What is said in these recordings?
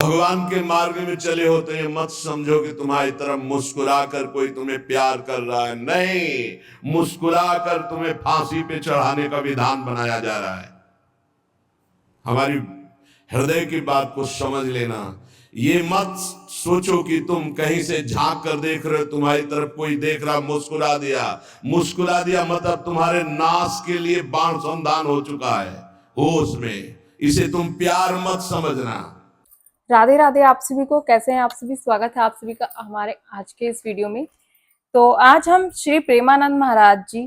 भगवान के मार्ग में चले हो तो ये मत समझो कि तुम्हारी तरफ मुस्कुरा कर कोई तुम्हें प्यार कर रहा है। नहीं, मुस्कुरा कर तुम्हें फांसी पे चढ़ाने का विधान बनाया जा रहा है। हमारी हृदय की बात को समझ लेना। ये मत सोचो कि तुम कहीं से झांक कर देख रहे हो, तुम्हारी तरफ कोई देख रहा, मुस्कुरा दिया मतलब तुम्हारे नाश के लिए बाण संधान हो चुका है होश में। इसे तुम प्यार मत समझना। राधे राधे आप सभी को। कैसे हैं आप सभी? स्वागत है आप सभी का हमारे आज के इस वीडियो में। तो आज हम श्री प्रेमानंद महाराज जी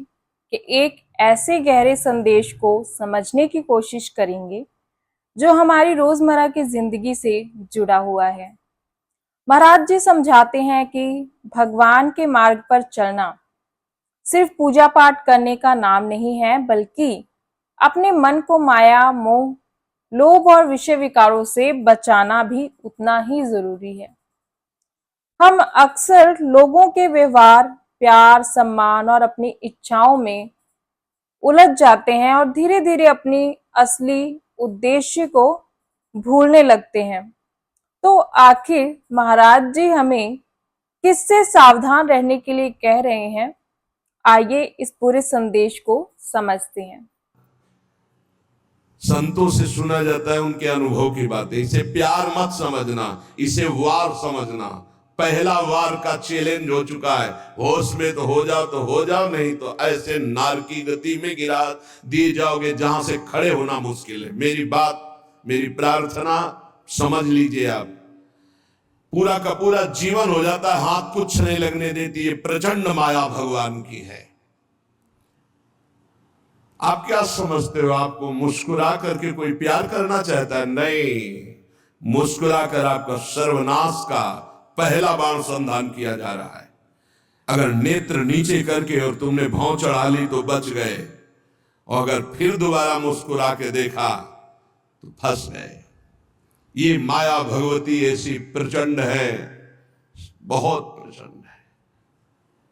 के एक ऐसे गहरे संदेश को समझने की कोशिश करेंगे जो हमारी रोजमर्रा की जिंदगी से जुड़ा हुआ है। महाराज जी समझाते हैं कि भगवान के मार्ग पर चलना सिर्फ पूजा पाठ करने का नाम नहीं है, बल्कि अपने मन को माया, मोह, लोभ और विषय विकारों से बचाना भी उतना ही जरूरी है। हम अक्सर लोगों के व्यवहार, प्यार, सम्मान और अपनी इच्छाओं में उलझ जाते हैं और धीरे धीरे अपनी असली उद्देश्य को भूलने लगते हैं। तो आखिर महाराज जी हमें किससे सावधान रहने के लिए कह रहे हैं? आइए इस पूरे संदेश को समझते हैं। संतों से सुना जाता है उनके अनुभव की बातें। इसे प्यार मत समझना, इसे वार समझना। पहला वार का चैलेंज हो चुका है। होश में तो हो जाओ, नहीं तो ऐसे नारकी गति में गिरा दिए जाओगे जहां से खड़े होना मुश्किल है। मेरी बात, मेरी प्रार्थना समझ लीजिए आप। पूरा का पूरा जीवन हो जाता है, हाथ कुछ नहीं लगने देती। ये प्रचंड माया भगवान की है। आप क्या समझते हो? आपको मुस्कुरा करके कोई प्यार करना चाहता है? नहीं, मुस्कुरा कर आपका सर्वनाश का पहला बाण संधान किया जा रहा है। अगर नेत्र नीचे करके और तुमने भौं चढ़ा ली तो बच गए, और अगर फिर दोबारा मुस्कुरा के देखा तो फंस गए। ये माया भगवती ऐसी प्रचंड है, बहुत प्रचंड है।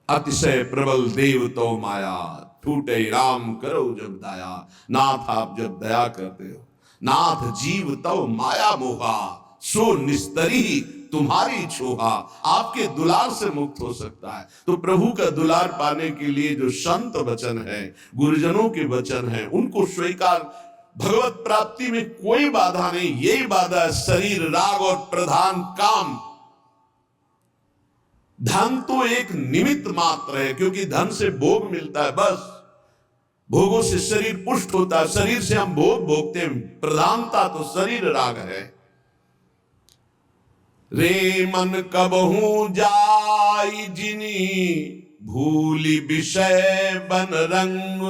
अतिशय प्रबल देव तो माया, टूटे राम करो जब दया। नाथ आप जब दया करते हो, नाथ जीव तव माया मोहा, सो निस्तरी तुम्हारी छोहा। आपके दुलार से मुक्त हो सकता है। तो प्रभु का दुलार पाने के लिए जो संत वचन है, गुरुजनों के वचन है, उनको स्वीकार। भगवत प्राप्ति में कोई बाधा नहीं, यही बाधा है शरीर, राग और प्रधान काम। धन तो एक निमित्त मात्र है, क्योंकि धन से भोग मिलता है, बस। भोगों से शरीर पुष्ट होता है, शरीर से हम भोग भोगते हैं। प्रधानता तो शरीर राग है। रे मन कबहू जाई जिनी, भूली विषय बन रंग।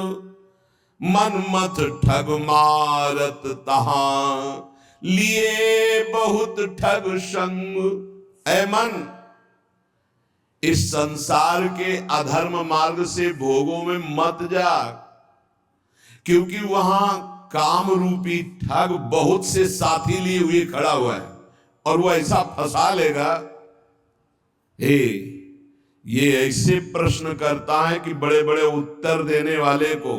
मन मत ठग मारत तहां, लिए बहुत ठग संग। ऐ मन, इस संसार के अधर्म मार्ग से भोगों में मत जा, क्योंकि वहां काम रूपी ठग बहुत से साथी लिए हुए खड़ा हुआ है, और वो ऐसा फंसा लेगा। ये ऐसे प्रश्न करता है कि बड़े बड़े उत्तर देने वाले को,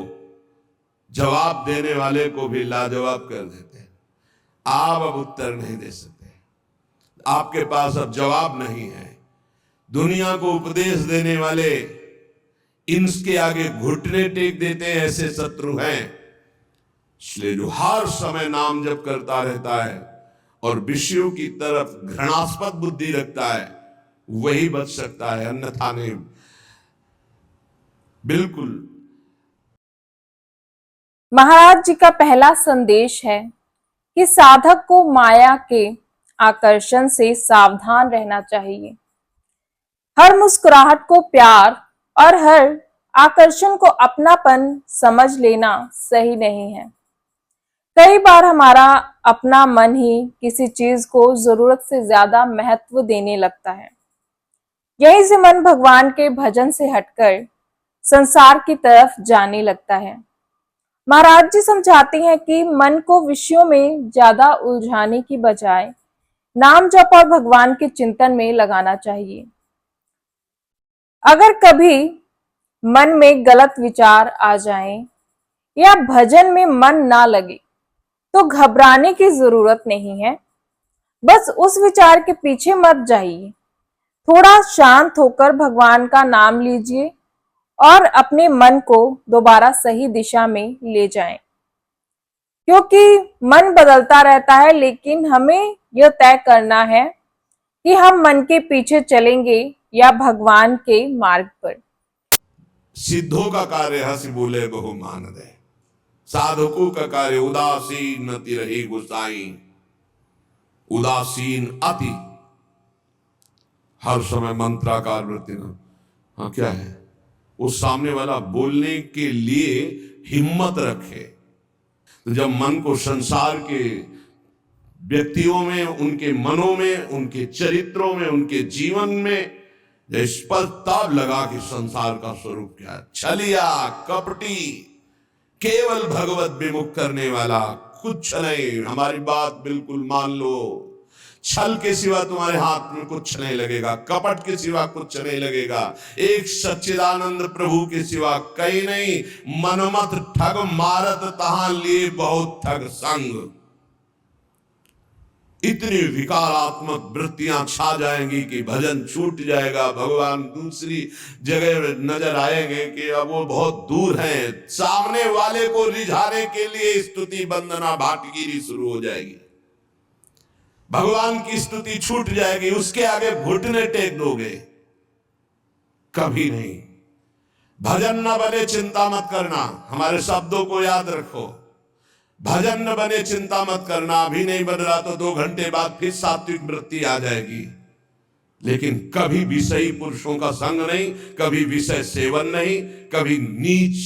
जवाब देने वाले को भी लाजवाब कर देते हैं। आप अब उत्तर नहीं दे सकते, आपके पास अब जवाब नहीं है। दुनिया को उपदेश देने वाले इनके आगे घुटने टेक देते हैं, ऐसे शत्रु हैं। इसलिए जो हर समय नाम जप करता रहता है और विषयों की तरफ घृणास्पद बुद्धि रखता है, वही बच सकता है, अन्यथा नहीं। बिल्कुल। महाराज जी का पहला संदेश है कि साधक को माया के आकर्षण से सावधान रहना चाहिए। हर मुस्कुराहट को प्यार और हर आकर्षण को अपनापन समझ लेना सही नहीं है। कई बार हमारा अपना मन ही किसी चीज को जरूरत से ज्यादा महत्व देने लगता है। यहीं से मन भगवान के भजन से हटकर संसार की तरफ जाने लगता है। महाराज जी समझाते हैं कि मन को विषयों में ज्यादा उलझाने की बजाय नाम जप और भगवान के चिंतन में लगाना चाहिए। अगर कभी मन में गलत विचार आ जाएं या भजन में मन ना लगे तो घबराने की जरूरत नहीं है। बस उस विचार के पीछे मत जाइए। थोड़ा शांत होकर भगवान का नाम लीजिए और अपने मन को दोबारा सही दिशा में ले जाएं। क्योंकि मन बदलता रहता है, लेकिन हमें यह तय करना है कि हम मन के पीछे चलेंगे या भगवान के मार्ग पर। सिद्धों का कार्य हंस बोले बहु मान दे, साधकों का कार्य उदासीन अति रही गुसाई। उदासीन अति, हर समय मंत्राकार वृत्ति ना। हाँ, क्या है? उस सामने वाला बोलने के लिए हिम्मत रखे। तो जब मन को संसार के व्यक्तियों में, उनके मनों में, उनके चरित्रों में, उनके जीवन में स्पष्ट ताब लगा कि संसार का स्वरूप क्या है, छलिया कपटी, केवल भगवत विमुख करने वाला, कुछ नहीं। हमारी बात बिल्कुल मान लो। छल के सिवा तुम्हारे हाथ में कुछ नहीं लगेगा, कपट के सिवा कुछ नहीं लगेगा, एक सच्चिदानंद प्रभु के सिवा कहीं नहीं। मनमत ठग मारत तहां लिए बहुत ठग संग। इतनी विकारात्मक वृत्तियां छा जाएंगी कि भजन छूट जाएगा। भगवान दूसरी जगह नजर आएंगे कि अब वो बहुत दूर हैं। सामने वाले को रिझाने के लिए स्तुति वंदना भाटगिरी शुरू हो जाएगी। भगवान की स्तुति छूट जाएगी, उसके आगे घुटने टेक दोगे, कभी नहीं। भजन न बने चिंता मत करना, हमारे शब्दों को याद रखो। भजन न बने चिंता मत करना, अभी नहीं बन रहा तो 2 घंटे बाद फिर सात्विक वृत्ति आ जाएगी। लेकिन कभी विषयी पुरुषों का संग नहीं, कभी विषय सेवन नहीं, कभी नीच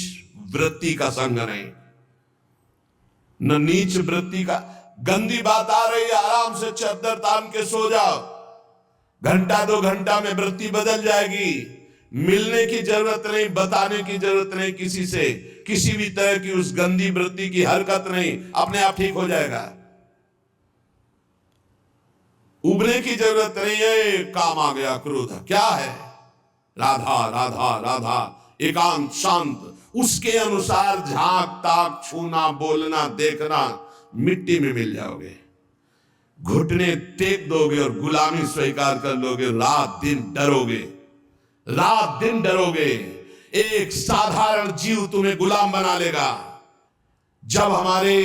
वृत्ति का संग नहीं। न नीच वृत्ति का, गंदी बात आ रही है, आराम से चद्दर तान के सो जाओ, घंटा 2 घंटा में वृत्ति बदल जाएगी। मिलने की जरूरत नहीं, बताने की जरूरत नहीं किसी से, किसी भी तरह की उस गंदी वृत्ति की हरकत नहीं, अपने आप ठीक हो जाएगा। उबने की जरूरत नहीं है। काम आ गया क्रोध, क्या है? राधा राधा राधा, एकांत शांत, उसके अनुसार झांक ताक छूना बोलना देखना, मिट्टी में मिल जाओगे। घुटने टेक दोगे और गुलामी स्वीकार कर लोगे। रात दिन डरोगे, रात दिन डरोगे। एक साधारण जीव तुम्हें गुलाम बना लेगा। जब हमारे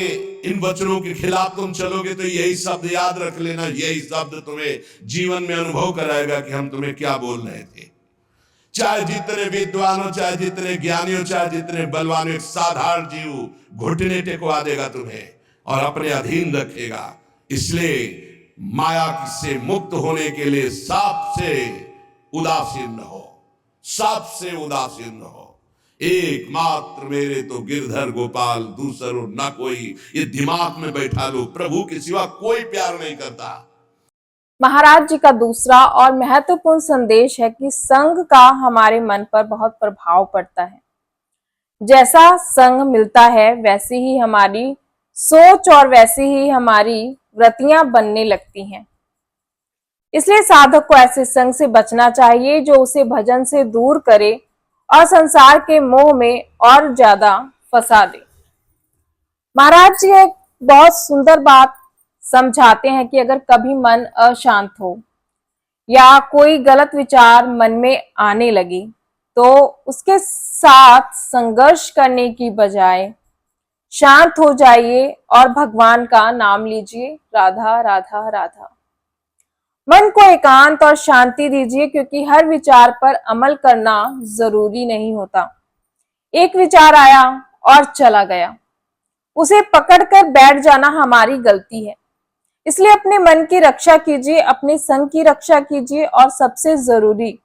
इन वचनों के खिलाफ तुम चलोगे तो यही शब्द याद रख लेना, यही शब्द तुम्हें जीवन में अनुभव कराएगा कि हम तुम्हें क्या बोल रहे थे। चाहे जितने विद्वान हो, चाहे जितने ज्ञानी हो, चाहे जितने बलवान हो, एक साधारण जीव घुटने टेकवा देगा तुम्हें और अपने अधीन रखेगा। इसलिए माया से मुक्त होने के लिए सबसे उदासीन न हो, सबसे उदासीन न हो। एकमात्र मेरे तो गिरधर गोपाल, दूसरो न कोई। ये दिमाग में बैठा लो, प्रभु के सिवा कोई प्यार नहीं करता। महाराज जी का दूसरा और महत्वपूर्ण संदेश है कि संग का हमारे मन पर बहुत प्रभाव पड़ता है। जैसा संग मिलता है वैसे ही हमारी सोच और वैसे ही हमारी वृत्तियां बनने लगती हैं। इसलिए साधक को ऐसे संग से बचना चाहिए जो उसे भजन से दूर करे और संसार के मोह में और ज्यादा फंसा दे। महाराज जी एक बहुत सुंदर बात समझाते हैं कि अगर कभी मन अशांत हो या कोई गलत विचार मन में आने लगे तो उसके साथ संघर्ष करने की बजाय शांत हो जाइए और भगवान का नाम लीजिए, राधा राधा राधा। मन को एकांत और शांति दीजिए, क्योंकि हर विचार पर अमल करना जरूरी नहीं होता। एक विचार आया और चला गया, उसे पकड़कर बैठ जाना हमारी गलती है। इसलिए अपने मन की रक्षा कीजिए, अपने संग की रक्षा कीजिए और सबसे जरूरी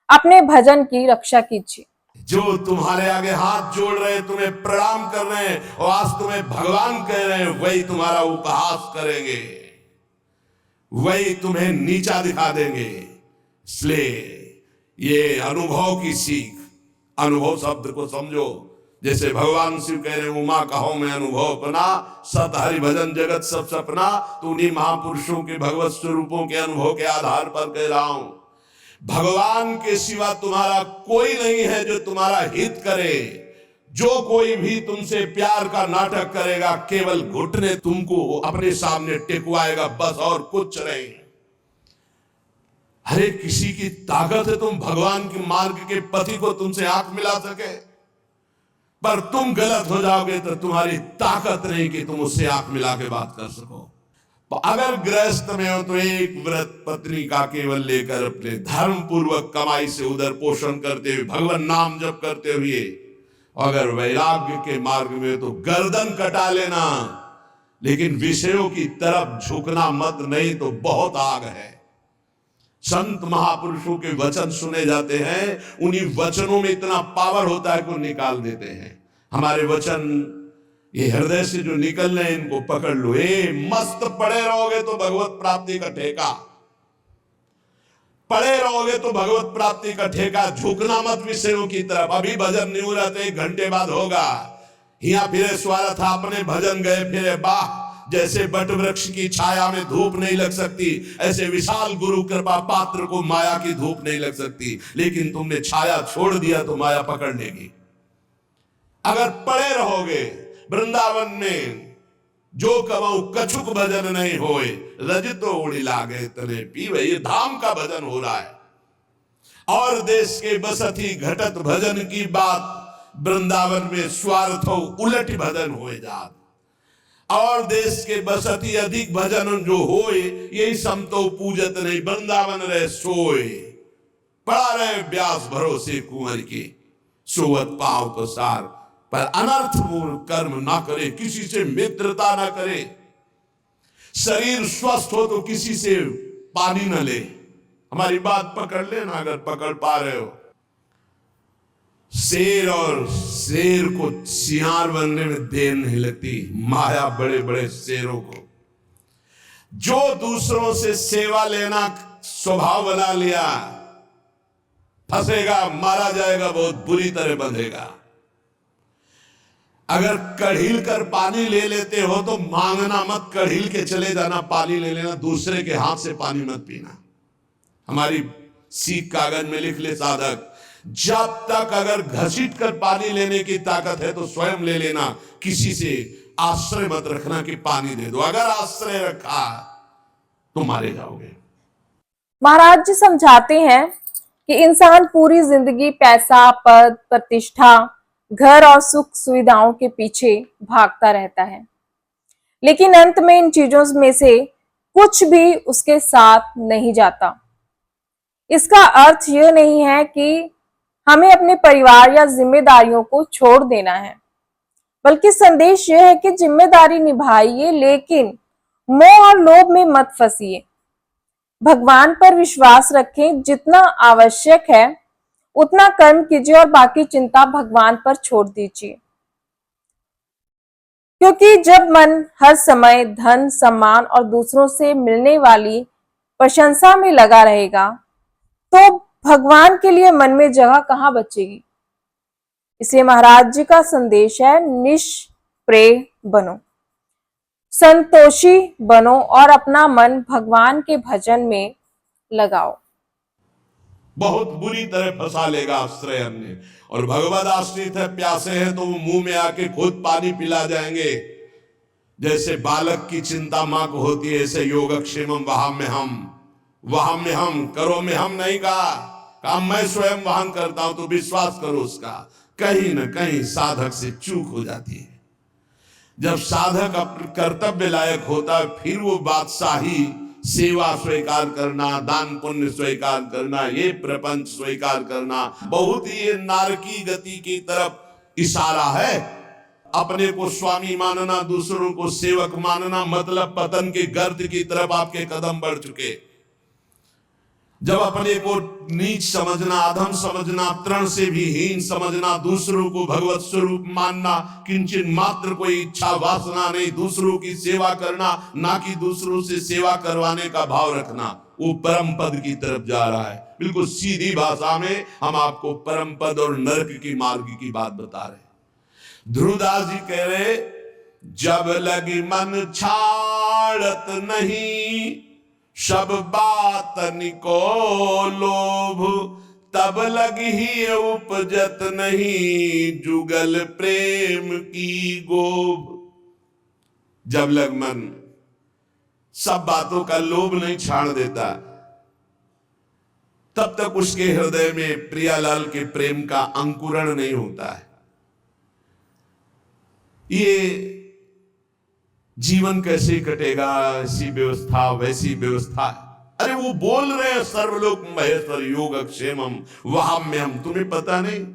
अपने भजन की रक्षा कीजिए। जो तुम्हारे आगे हाथ जोड़ रहे हैं, तुम्हें प्रणाम कर रहे हैं और आज तुम्हें भगवान कह रहे हैं, वही तुम्हारा उपहास करेंगे, वही तुम्हें नीचा दिखा देंगे। इसलिए ये अनुभव की सीख, अनुभव शब्द को समझो। जैसे भगवान शिव कह रहे हैं, उमा कहो मैं अनुभव अपना, सत हरि भजन जगत सब सपना। तो उन्हीं महापुरुषों के भगवत स्वरूपों के अनुभव के आधार पर कह रहा हूं, भगवान के सिवा तुम्हारा कोई नहीं है जो तुम्हारा हित करे, जो कोई भी तुमसे प्यार का नाटक करेगा केवल घुटने तुमको अपने सामने टिकवाएगा, बस और कुछ नहीं। हरे किसी की ताकत है तुम भगवान के मार्ग के पति को तुमसे आंख मिला सके, पर तुम गलत हो जाओगे तो तुम्हारी ताकत नहीं कि तुम उससे आंख मिला के बात कर सको। तो अगर गृहस्थ में हो तो एक व्रत पत्नी का केवल लेकर अपने धर्म पूर्वक कमाई से उधर पोषण करते हुए भगवान नाम जप करते हुए, अगर वैराग्य के मार्ग में हो तो गर्दन कटा लेना, लेकिन विषयों की तरफ झुकना मत, नहीं तो बहुत आग है। संत महापुरुषों के वचन सुने जाते हैं, उन्हीं वचनों में इतना पावर होता है कि वो निकाल देते हैं। हमारे वचन ये हृदय से जो निकल रहे हैं इनको पकड़ लो। मस्त पड़े रहोगे तो भगवत प्राप्ति का ठेका, पड़े रहोगे तो भगवत प्राप्ति का ठेका। झुकना मत विषयों की तरफ। अभी भजन नहीं हो रहा तो 1 घंटे बाद होगा। यहाँ फिरे स्वारा था अपने भजन गए फिरे बाह। जैसे बट वृक्ष की छाया में धूप नहीं लग सकती, ऐसे विशाल गुरु कृपा पात्र को माया की धूप नहीं लग सकती। लेकिन तुमने छाया छोड़ दिया तो माया पकड़ लेगी। अगर पड़े रहोगे वृंदावन में जो कमाऊ कछुक भजन नहीं होए, रजतो उड़ी लागे तने पीवे। ये धाम का भजन हो रहा है। और देश के बसती घटत भजन की बात, वृंदावन में स्वार्थ उलट भजन होए जात। और देश के बसती अधिक भजन जो होए, यही समतो पूजत नहीं वृंदावन रहे सोए। पड़ा रहे व्यास भरोसे कुंवर के, सोवत पाव पसार। पर अनर्थपूर्ण कर्म ना करे, किसी से मित्रता ना करे। शरीर स्वस्थ हो तो किसी से पानी न ले। हमारी बात पकड़ लेना अगर पकड़ पा रहे हो। शेर और शेर को सियार बनने में देर नहीं लगती। माया बड़े बड़े शेरों को, जो दूसरों से सेवा लेना स्वभाव बना लिया, फंसेगा, मारा जाएगा, बहुत बुरी तरह बंधेगा। अगर कढ़ील कर पानी ले लेते हो तो मांगना मत, कढ़ील के चले जाना, पानी ले लेना। दूसरे के हाथ से पानी मत पीना। हमारी सीख कागज में लिख ले साधक, जब तक अगर घसीट कर पानी लेने की ताकत है तो स्वयं ले लेना। किसी से आश्रय मत रखना कि पानी दे दो। अगर आश्रय रखा तो मारे जाओगे। महाराज जी समझाते हैं कि इंसान पूरी जिंदगी पैसा, पद, प्रतिष्ठा, घर और सुख सुविधाओं के पीछे भागता रहता है, लेकिन अंत में इन चीजों में से कुछ भी उसके साथ नहीं जाता। इसका अर्थ यह नहीं है कि हमें अपने परिवार या जिम्मेदारियों को छोड़ देना है, बल्कि संदेश यह है कि जिम्मेदारी निभाइए, लेकिन मोह और लोभ में मत फंसिए। भगवान पर विश्वास रखें, जितना आवश्यक है उतना कर्म कीजिए और बाकी चिंता भगवान पर छोड़ दीजिए। क्योंकि जब मन हर समय धन, सम्मान और दूसरों से मिलने वाली प्रशंसा में लगा रहेगा तो भगवान के लिए मन में जगह कहां बचेगी। इसलिए महाराज जी का संदेश है, निष्प्रेय बनो, संतोषी बनो और अपना मन भगवान के भजन में लगाओ। बहुत बुरी तरह फंसा लेगा आश्रय अन्य। और भगवद आश्रित है, प्यासे हैं तो वो मुंह में आके खुद पानी पिला जाएंगे। जैसे बालक की चिंता मां को होती है, ऐसे योगक्षेमम वहां में हम करो में हम नहीं कहा, काम मैं स्वयं वहन करता हूं। तो विश्वास करो उसका, कहीं न कहीं साधक से चूक हो जाती है। जब साधक अपने कर्तव्य लायक होता है, फिर वो बादशाही, सेवा स्वीकार करना, दान पुण्य स्वीकार करना, ये प्रपंच स्वीकार करना, बहुत ही नारकी गति की तरफ इशारा है। अपने को स्वामी मानना, दूसरों को सेवक मानना, मतलब पतन के गर्त की तरफ आपके कदम बढ़ चुके। जब अपने को नीच समझना, अधम समझना, तृण से भी हीन समझना, दूसरों को भगवत स्वरूप मानना, किंचन मात्र कोई इच्छा वासना नहीं, दूसरों की सेवा करना, ना कि दूसरों से सेवा करवाने का भाव रखना, वो परम पद की तरफ जा रहा है। बिल्कुल सीधी भाषा में हम आपको परम पद और नरक की मार्ग की बात बता रहे। ध्रुवदास जी कह रहे, जब लगी मन छाड़त नहीं, सब बात निको लोभ, तब लगी उपजत नहीं जुगल प्रेम की गोब। जब लग मन सब बातों का लोभ नहीं छाड़ देता, तब तक उसके हृदय में प्रियालाल के प्रेम का अंकुरण नहीं होता है। ये जीवन कैसे कटेगा, ऐसी व्यवस्था वैसी व्यवस्था। अरे वो बोल रहे हैं सर्वलोक महेश्वर योगक्षेमम वहाम्यहम्, तुम्हें पता नहीं?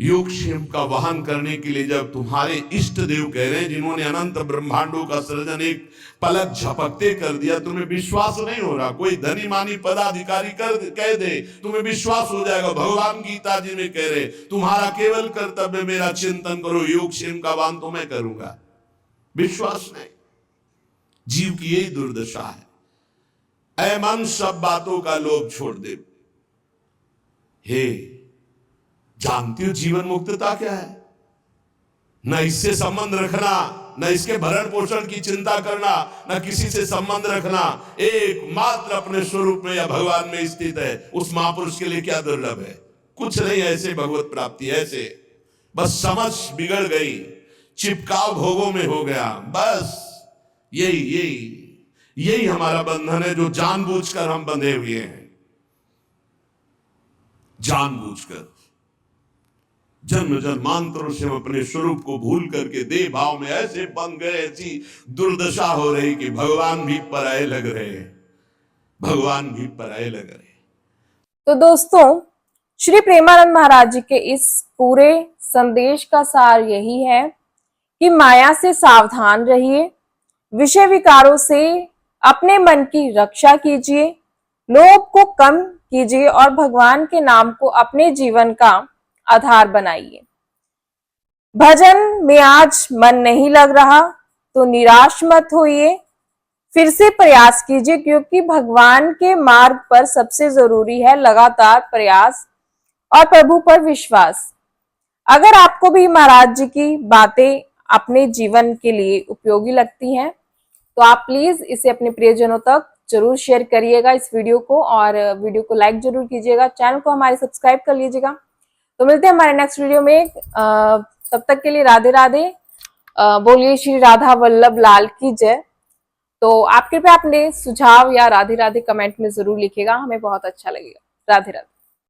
योगक्षेम का वहन करने के लिए जब तुम्हारे इष्ट देव कह रहे हैं, जिन्होंने अनंत ब्रह्मांडों का सृजन एक पलक झपकते कर दिया, तुम्हें विश्वास नहीं हो रहा। कोई धनी मानी पदाधिकारी कह दे, तुम्हें विश्वास हो जाएगा। भगवान गीता जी में कह रहे, तुम्हारा केवल कर्तव्य मेरा चिंतन करो, योगक्षेम का वहन तो मैं करूंगा। विश्वास नहीं। जीव की यही दुर्दशा है। ऐ मन सब बातों का लोभ छोड़ दे। हे, जानती हो जीवन मुक्तता क्या है? न इससे संबंध रखना, न इसके भरण पोषण की चिंता करना, न किसी से संबंध रखना, एकमात्र अपने स्वरूप में या भगवान में स्थित है। उस महापुरुष के लिए क्या दुर्लभ है? कुछ नहीं ऐसे भगवत प्राप्ति। ऐसे बस समझ बिगड़ गई, चिपकाव भोगों में हो गया। बस यही हमारा बंधन है, जो जानबूझकर हम बंधे हुए हैं। जानबूझकर जन्म जन्मांतरों से हम अपने स्वरूप को भूल करके देह भाव में ऐसे बंध गए, ऐसी दुर्दशा हो रही कि भगवान भी पराये लग रहे हैं। भगवान भी पराये लग रहे हैं। तो दोस्तों, श्री प्रेमानंद महाराज जी के इस पूरे संदेश का सार यही है कि माया से सावधान रहिए, विषय विकारों से अपने मन की रक्षा कीजिए, लोभ को कम कीजिए और भगवान के नाम को अपने जीवन का आधार बनाइए। भजन में आज मन नहीं लग रहा तो निराश मत होइए, फिर से प्रयास कीजिए, क्योंकि भगवान के मार्ग पर सबसे जरूरी है लगातार प्रयास और प्रभु पर विश्वास। अगर आपको भी महाराज जी की बातें अपने जीवन के लिए उपयोगी लगती हैं तो आप प्लीज इसे अपने प्रियजनों तक जरूर शेयर करिएगा इस वीडियो को, और वीडियो को लाइक जरूर कीजिएगा, चैनल को हमारे सब्सक्राइब कर लीजिएगा। तो मिलते हैं हमारे नेक्स्ट वीडियो में। तब तक के लिए राधे राधे। बोलिए श्री राधा वल्लभ लाल की जय। तो आप कृपया अपने सुझाव या राधे राधे कमेंट में जरूर लिखिएगा, हमें बहुत अच्छा लगेगा। राधे राधे।